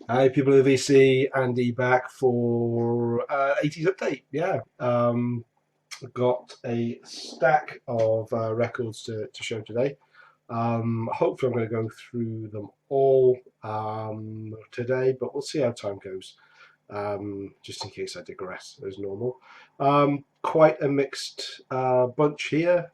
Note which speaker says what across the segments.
Speaker 1: Hi, people of the VC. Andy back for 80's update. Yeah, got a stack of records to show today. Hopefully, I'm going to go through them all today, but we'll see how time goes. Just in case I digress as normal. Quite a mixed bunch here.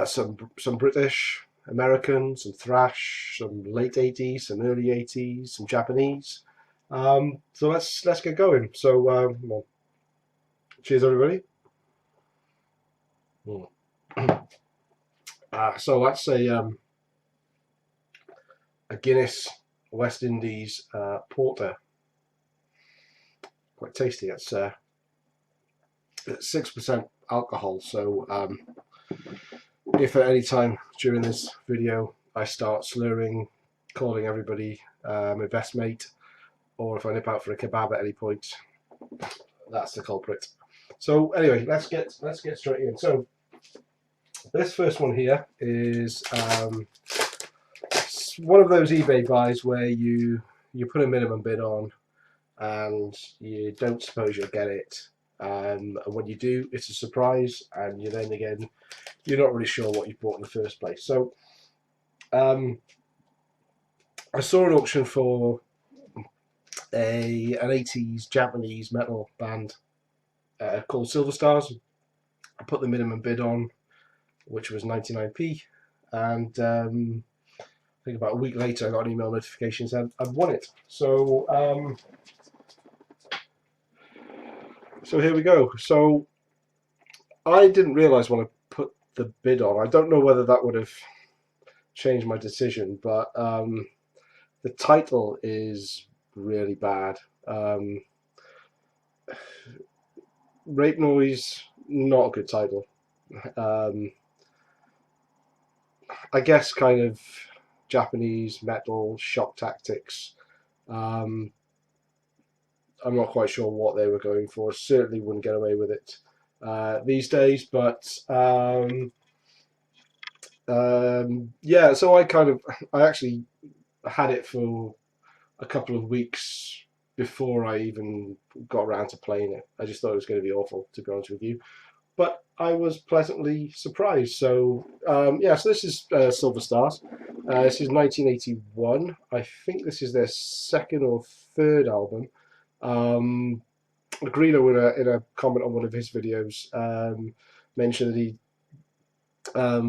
Speaker 1: Some British, American, some thrash, some late 80's, some early 80's, some Japanese. So let's get going. So well, cheers everybody. Mm. So that's a Guinness West Indies porter. Quite tasty. It's 6% alcohol. So if at any time during this video I start slurring, calling everybody my best mate, or if I nip out for a kebab at any point, that's the culprit. So anyway, let's get straight in. So this first one here is one of those eBay buys where you put a minimum bid on and you don't suppose you'll get it. And when you do, it's a surprise, and you then again, you're not really sure what you bought in the first place. So I saw an auction for an 80's Japanese metal band called Silver Stars. I put the minimum bid on, which was 99p, and I think about a week later I got an email notification saying I'd won it. So here we go. So I didn't realise when I put the bid on. I don't know whether that would have changed my decision, but the title is really bad. Rape Noise, not a good title. I guess kind of Japanese metal shock tactics. I'm not quite sure what they were going for. Certainly wouldn't get away with it these days. But yeah, so I actually had it for a couple of weeks before I even got around to playing it. I just thought it was going to be awful, to be honest with you. But I was pleasantly surprised. So yeah, so this is Silver Stars. This is 1981. I think this is their second or third album. Greeno in a comment on one of his videos mentioned that he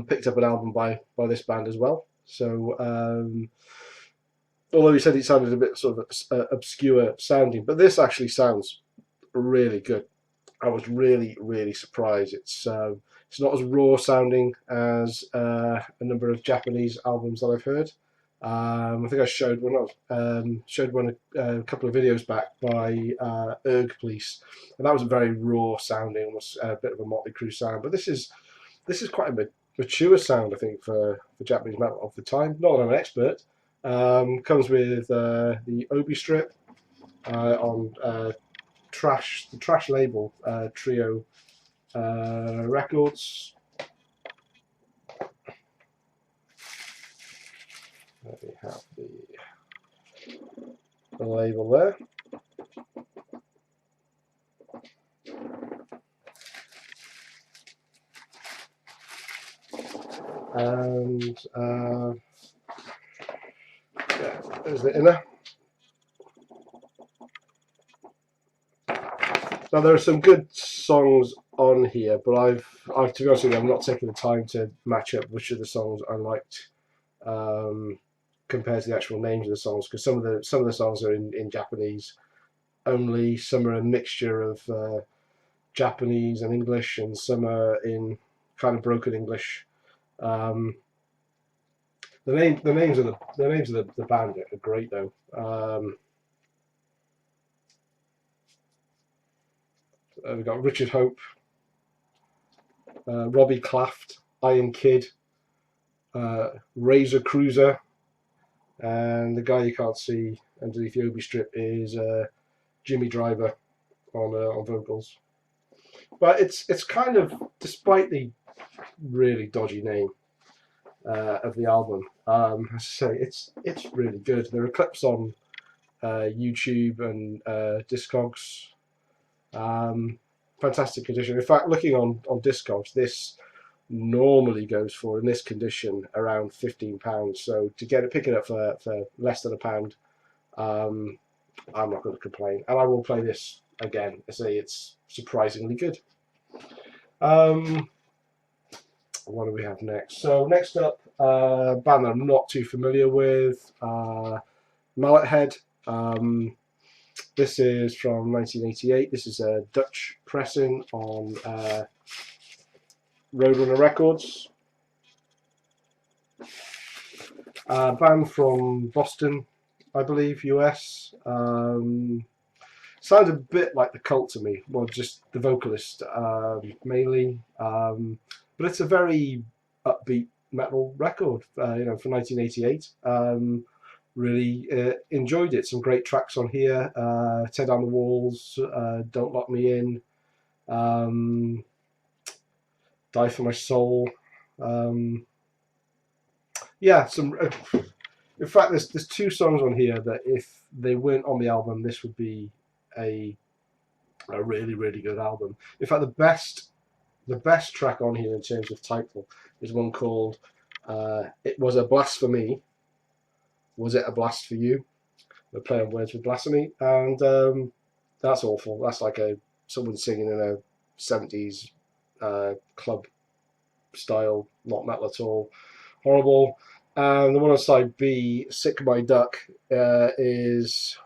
Speaker 1: picked up an album by this band as well. So although he said it sounded a bit sort of obscure sounding, but this actually sounds really good. I was really surprised. It's not as raw sounding as a number of Japanese albums that I've heard. I think I showed one a couple of videos back by Erg Police, and that was very raw sounding, almost a bit of a Motley Crue sound. But this is quite a mature sound, I think, for Japanese metal of the time. Not that I'm an expert. Comes with the Obi strip on the trash label, Trio Records. We have the label there. And yeah, there's the inner. Now there are some good songs on here, but I've to be honest with you, I'm not taking the time to match up which of the songs I liked compared to the actual names of the songs, because some of the songs are in Japanese only. Some are a mixture of Japanese and English, and some are in kind of broken English. The names of the band are great though. We've got Richard Hope, Robbie Claft, Iron Kid, Razor Cruiser, and the guy you can't see underneath the Obi strip is Jimmy Driver on vocals. But it's kind of, despite the really dodgy name, of the album. As I say, it's really good. There are clips on YouTube and Discogs. Fantastic condition. In fact, looking on Discogs, this normally goes for, in this condition, around £15. So to pick it up for less than £1, I'm not going to complain. And I will play this again. I say it's surprisingly good. What do we have next? So next up, a band that I'm not too familiar with, Mallet-Head. This is from 1988. This is a Dutch pressing on Roadrunner Records. Band from Boston, I believe, US. Sounds a bit like The Cult to me. Well, just the vocalist mainly. But it's a very upbeat metal record, you know, for 1988. Really enjoyed it. Some great tracks on here. Tear Down the Walls, Don't Lock Me In, Die for My Soul. Yeah, some. In fact, there's 2 songs on here that if they weren't on the album, this would be a really, really good album. In fact, the best track on here in terms of title is one called It Was a Blast for Me. Was it a blast for you? We're playing words with blasphemy, and that's awful. That's like someone singing in a 70s club style, not metal at all. Horrible. And the one on side B, Sick My Duck, is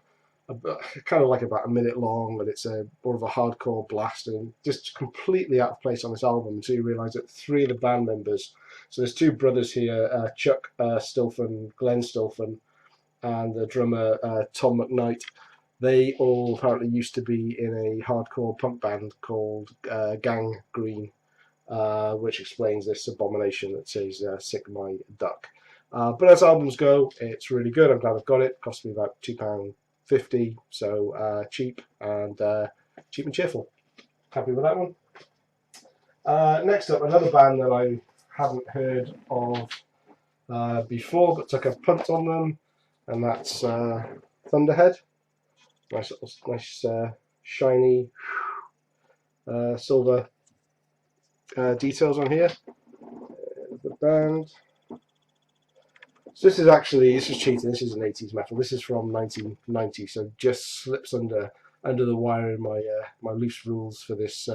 Speaker 1: kind of like about a minute long, and it's more of a hardcore blast, and just completely out of place on this album until you realise that 3 of the band members, so there's 2 brothers here, Chuck Stilfen, Glenn Stilfen, and the drummer Tom McKnight. They all apparently used to be in a hardcore punk band called Gang Green, which explains this abomination that says Sick My Duck. But as albums go, it's really good. I'm glad I've got it. It cost me about £2.50, so cheap and cheerful. Happy with that one. Next up, another band that I haven't heard of before, but took a punt on them, and that's Thunderhead. Nice shiny silver details on here. The band. So this is cheating. This is an 80s metal. This is from 1990, so just slips under the wire in my loose rules for this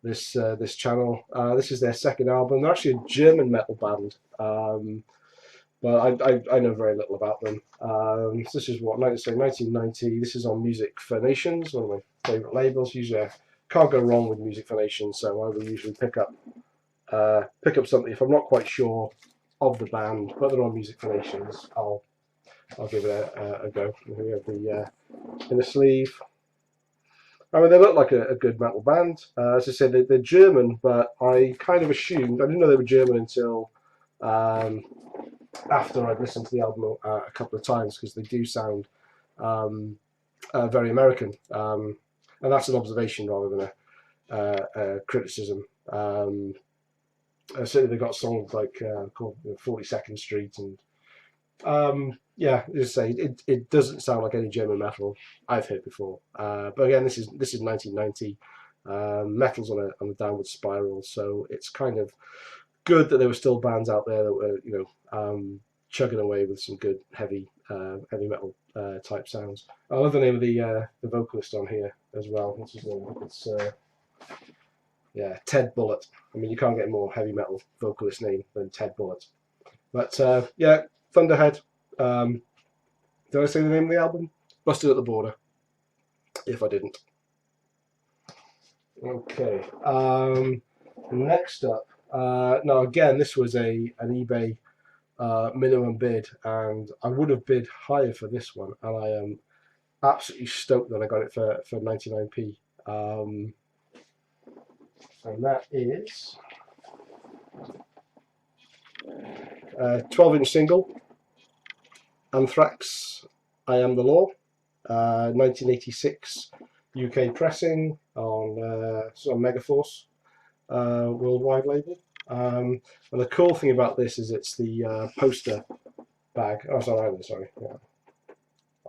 Speaker 1: this channel. This is their second album. They're actually a German metal band, but I know very little about them. So this is what 1990. This is on Music for Nations, one of my favourite labels. Usually I can't go wrong with Music for Nations, so I will usually pick up something if I'm not quite sure of the band, but they're on Music for Nations. I'll give it a go. Here we have the inner sleeve. I mean, they look like a good metal band. As I said, they're German, but I kind of assumed, I didn't know they were German until after I'd listened to the album a couple of times, because they do sound very American. And that's an observation rather than a criticism. Certainly they got songs like called 42nd Street, and yeah, as I say, it doesn't sound like any German metal I've heard before. But again, this is 1990. Metal's on a downward spiral, so it's kind of good that there were still bands out there that were, you know, chugging away with some good heavy metal type sounds. I love the name of the vocalist on here as well. What's his name? It's yeah, Ted Bullitt. I mean, you can't get a more heavy metal vocalist name than Ted Bullitt. But yeah, Thunderhead. Did I say the name of the album? Busted at the Border. If I didn't. Okay. Next up. Now again, this was an eBay minimum bid, and I would have bid higher for this one, and I am absolutely stoked that I got it for 99p. And that is 12-inch single, Anthrax, I Am the Law, 1986 UK pressing on Megaforce worldwide label. And the cool thing about this is it's the poster bag. Oh, sorry, island, sorry. Yeah.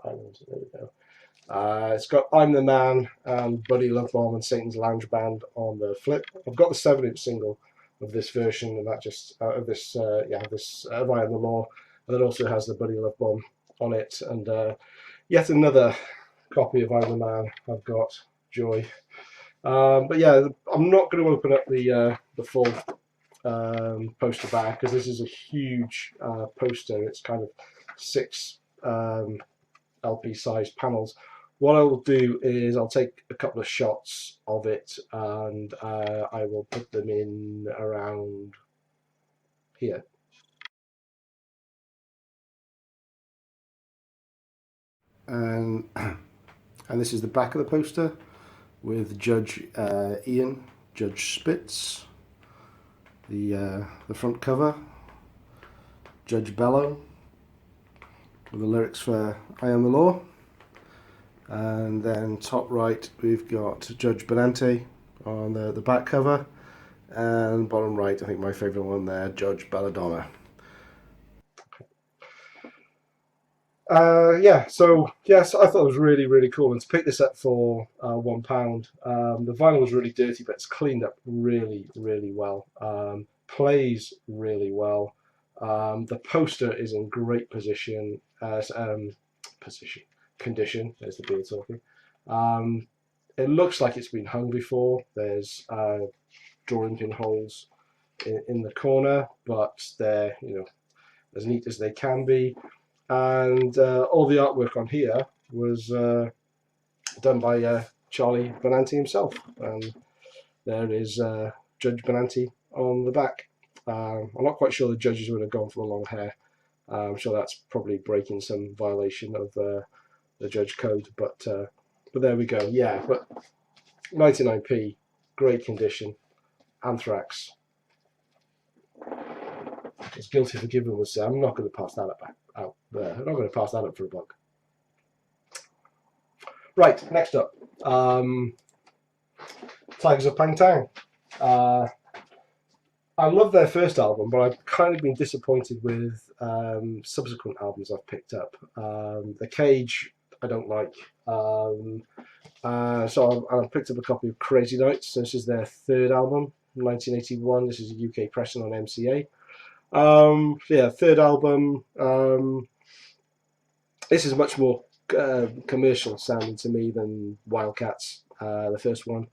Speaker 1: Island, there we go. It's got I'm the Man and Buddy Love Bomb and Satan's Lounge Band on the flip. I've got the 7-inch single of this version, and that just of this this I Am the Law, and it also has the Buddy Love Bomb on it, and yet another copy of I'm the Man I've got. Joy. But yeah, I'm not going to open up the full poster bag because this is a huge poster. It's kind of 6 LP sized panels. What I will do is I'll take a couple of shots of it and I will put them in around here. And this is the back of the poster with Judge Ian, Judge Spitz, the front cover, Judge Bellow, with the lyrics for I Am the Law, and then top right we've got Judge Benante on the back cover, and bottom right I think my favourite one there, Judge Belladonna. Yeah, so yes, I thought it was really cool, and to pick this up for £1, the vinyl was really dirty, but it's cleaned up really well. Plays really well. The poster is in great condition. There's the beard talking. It looks like it's been hung before. There's drawing pin holes in the corner, but they're as neat as they can be. And all the artwork on here was done by Charlie Benante himself. And there is Judge Benante on the back. I'm not quite sure the judges would have gone for the long hair. I'm sure that's probably breaking some violation of the judge code, but there we go. Yeah, but 99p, great condition. Anthrax. As guilty forgiven would say, I'm not going to pass that out there. I'm not going to pass that up for $1. Right, next up, Tygers of Pan Tang. I love their first album, but I've kind of been disappointed with subsequent albums I've picked up. The Cage, I don't like. So I picked up a copy of Crazy Nights. So this is their third album, 1981. This is a UK pressing on MCA. Yeah, third album. This is much more commercial sounding to me than Wildcats, the first one.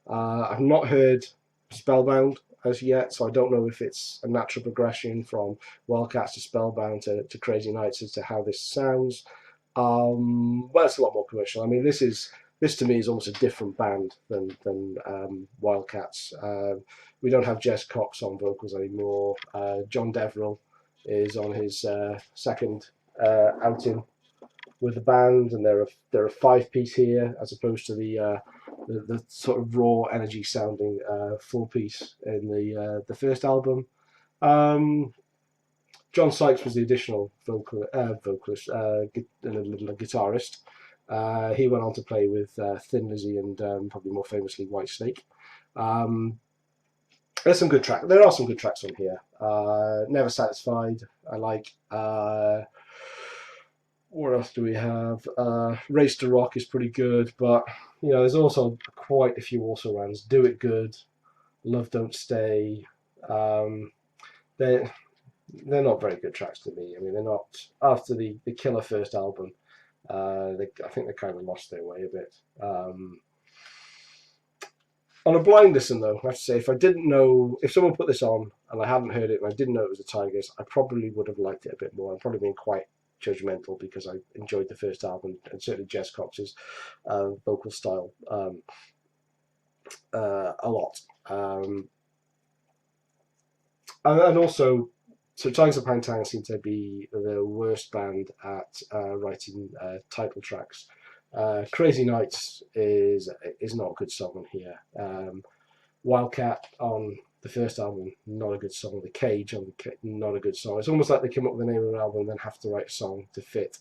Speaker 1: I've not heard Spellbound as yet, so I don't know if it's a natural progression from Wildcats to Spellbound to Crazy Nights as to how this sounds. Well, it's a lot more commercial. I mean, this to me is almost a different band than Wildcats. We don't have Jess Cox on vocals anymore. John Deverill is on his second outing with the band, and they're a 5-piece here as opposed to the sort of raw energy sounding 4-piece in the first album. John Sykes was the additional vocalist, guitarist. He went on to play with Thin Lizzy and probably more famously White Snake. There's some good tracks. There are some good tracks on here. Never Satisfied, I like. What else do we have? Race to Rock is pretty good, but there's also quite a few also runs. Do It Good, Love Don't Stay. They're not very good tracks to me. I mean, they're not. After the killer first album, I think they kind of lost their way a bit. On a blind listen, though, I have to say, if someone put this on and I hadn't heard it and I didn't know it was the Tygers, I probably would have liked it a bit more. I've probably been quite judgmental because I enjoyed the first album, and certainly Jess Cox's vocal style a lot. And also, so Tygers of Pan Tang seem to be the worst band at writing title tracks. Crazy Nights is not a good song on here. Wildcat on the first album, not a good song. The Cage on not a good song. It's almost like they come up with the name of an album and then have to write a song to fit,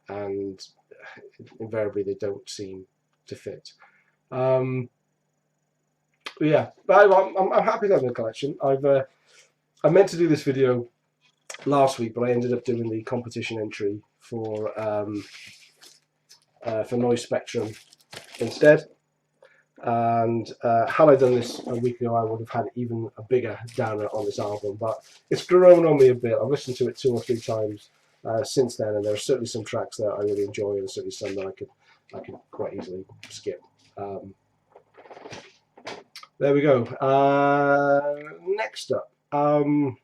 Speaker 1: and invariably they don't seem to fit. Yeah, but I'm happy to have the collection. I've I meant to do this video last week, but I ended up doing the competition entry for Noise Spectrum instead. And had I done this a week ago, I would have had even a bigger downer on this album. But it's grown on me a bit. I've listened to it 2 or 3 times since then, and there are certainly some tracks that I really enjoy, and certainly some that I could quite easily skip. There we go. Next up, over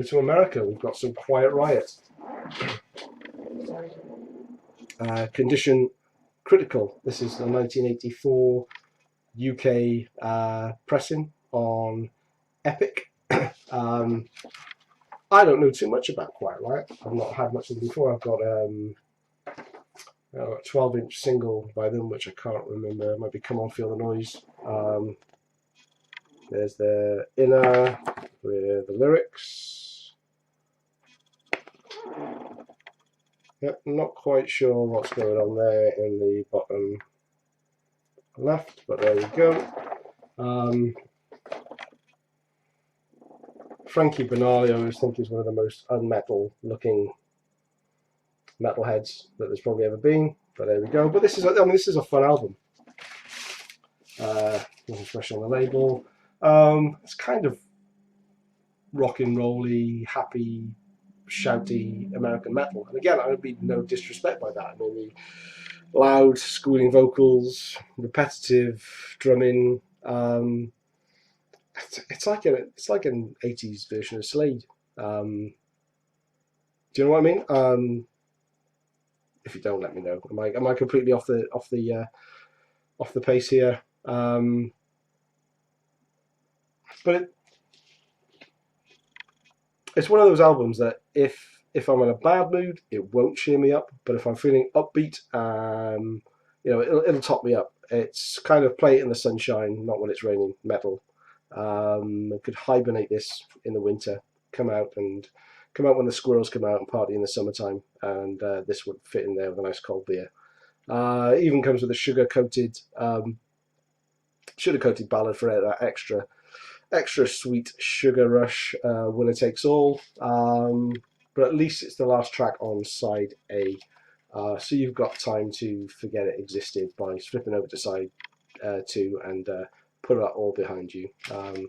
Speaker 1: to America. We've got some Quiet Riot. Condition Critical. This is the 1984 UK pressing on Epic. I don't know too much about Quiet Riot. I've not had much of them before. I've got a 12-inch single by them, which I can't remember. It might be Come On Feel the Noise. There's the inner with the lyrics. Yep, not quite sure what's going on there in the bottom left, but there we go. Frankie Banali, I always think, is one of the most unmetal looking metalheads that there's probably ever been. But there we go. But this is, this is a fun album. Nothing special on the label. It's kind of rock and rolly, happy, shouty American metal. And again, I would be no disrespect by that. I mean, the loud, squealing vocals, repetitive drumming. It's like an 80s version of Slade. Do you know what I mean? If you don't, let me know. Am I completely off the pace here? But it's one of those albums that if I'm in a bad mood, it won't cheer me up. But if I'm feeling upbeat, it'll top me up. It's kind of play it in the sunshine, not when it's raining metal. I could hibernate this in the winter, come out when the squirrels come out and party in the summertime, and this would fit in there with a nice cold beer. It even comes with a sugar-coated ballad for that extra sweet sugar rush. Winner takes all, but at least it's the last track on side A, so you've got time to forget it existed by flipping over to side 2 and put that all behind you. And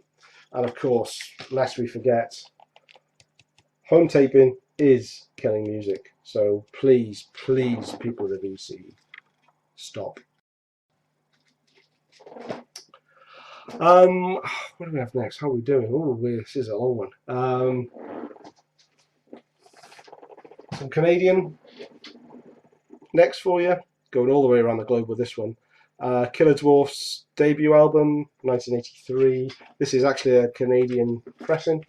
Speaker 1: of course, lest we forget, home taping is killing music. So please, people of the VC, stop. What do we have next? How are we doing? Oh, this is a long one. Some Canadian next for you. Going all the way around the globe with this one. Killer Dwarfs debut album, 1983. This is actually a Canadian pressing.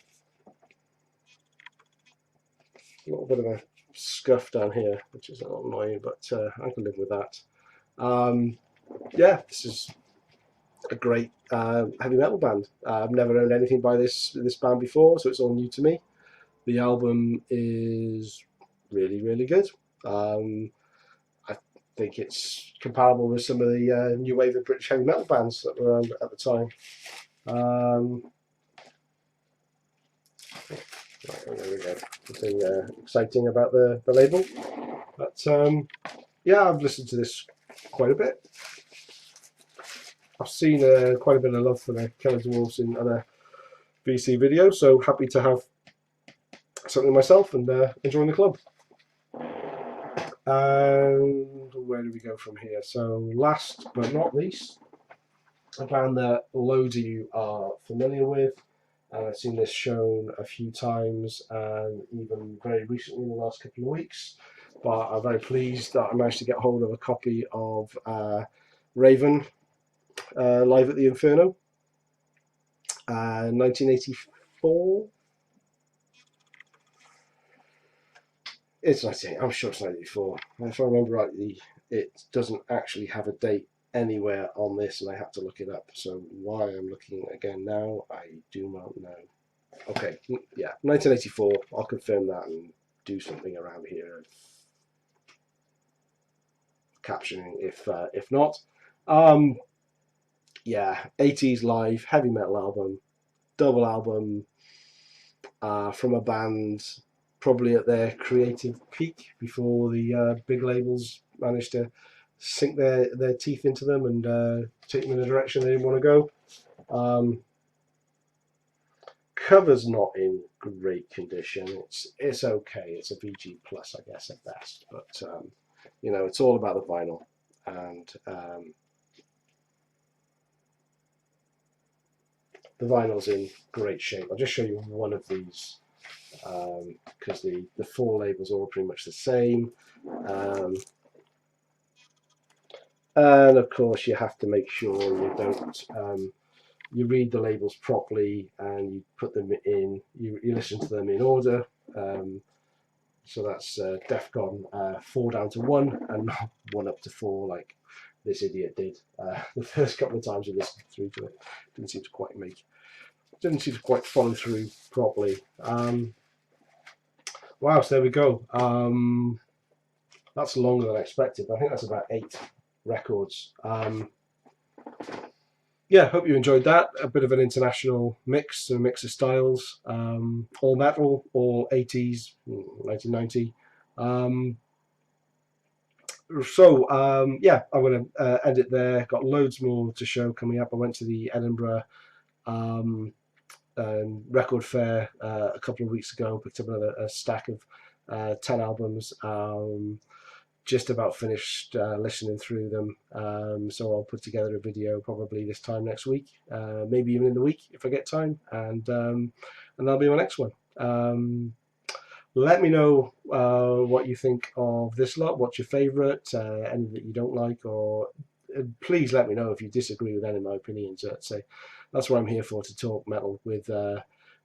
Speaker 1: A little bit of a scuff down here, which is a little annoying, but I can live with that. Yeah, this is a great heavy metal band. I've never owned anything by this band before, so it's all new to me. The album is really, really good. I think it's comparable with some of the new wave of British heavy metal bands that were around at the time. Right, there we go. Something exciting about the label. But yeah, I've listened to this quite a bit. I've seen quite a bit of love for the Killer Dwarfs in other VC videos, so happy to have something myself and enjoying the club. And where do we go from here? So last but not least, a band that loads of you are familiar with, and I've seen this shown a few times, and even very recently in the last couple of weeks. But I'm very pleased that I managed to get hold of a copy of Raven live at the Inferno, 1984. It's 19. I'm sure it's 1984. If I remember rightly, it doesn't actually have a date anywhere on this, and I had to look it up. So why I'm looking again now, I do not know. Okay, yeah, 1984. I'll confirm that and do something around here, captioning if not. yeah, 80s live heavy metal album, double album, from a band probably at their creative peak before the big labels managed to sink their teeth into them and take them in a direction they didn't want to go. Cover's not in great condition. It's okay. It's a VG plus, I guess, at best. But you know, it's all about the vinyl, and the vinyl's in great shape. I'll just show you one of these because the four labels are all pretty much the same. And of course, you have to make sure you don't. You read the labels properly and you put them in. You listen to them in order. So that's DEFCON 4 down to 1 and not 1 up to 4 like this idiot did the first couple of times we listened through to it. Didn't seem to quite follow through properly. Wow, so there we go. That's longer than I expected. I think that's about 8 records. Yeah, hope you enjoyed that. A bit of an international mix, a mix of styles. All metal, all 80s, 1990. Yeah, I'm going to end it there. Got loads more to show coming up. I went to the Edinburgh record fair a couple of weeks ago. Picked up a stack of 10 albums. Just about finished listening through them, so I'll put together a video probably this time next week, maybe even in the week if I get time, and that'll be my next one. Let me know what you think of this lot. What's your favourite? Any that you don't like, or please let me know if you disagree with any of my opinions. So that's what I'm here for, to talk metal with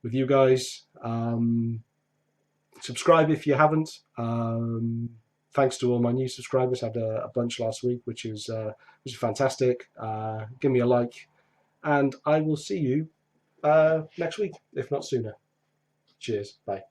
Speaker 1: you guys. Subscribe if you haven't. Thanks to all my new subscribers. Had a bunch last week, which is fantastic. Give me a like, and I will see you next week, if not sooner. Cheers. Bye.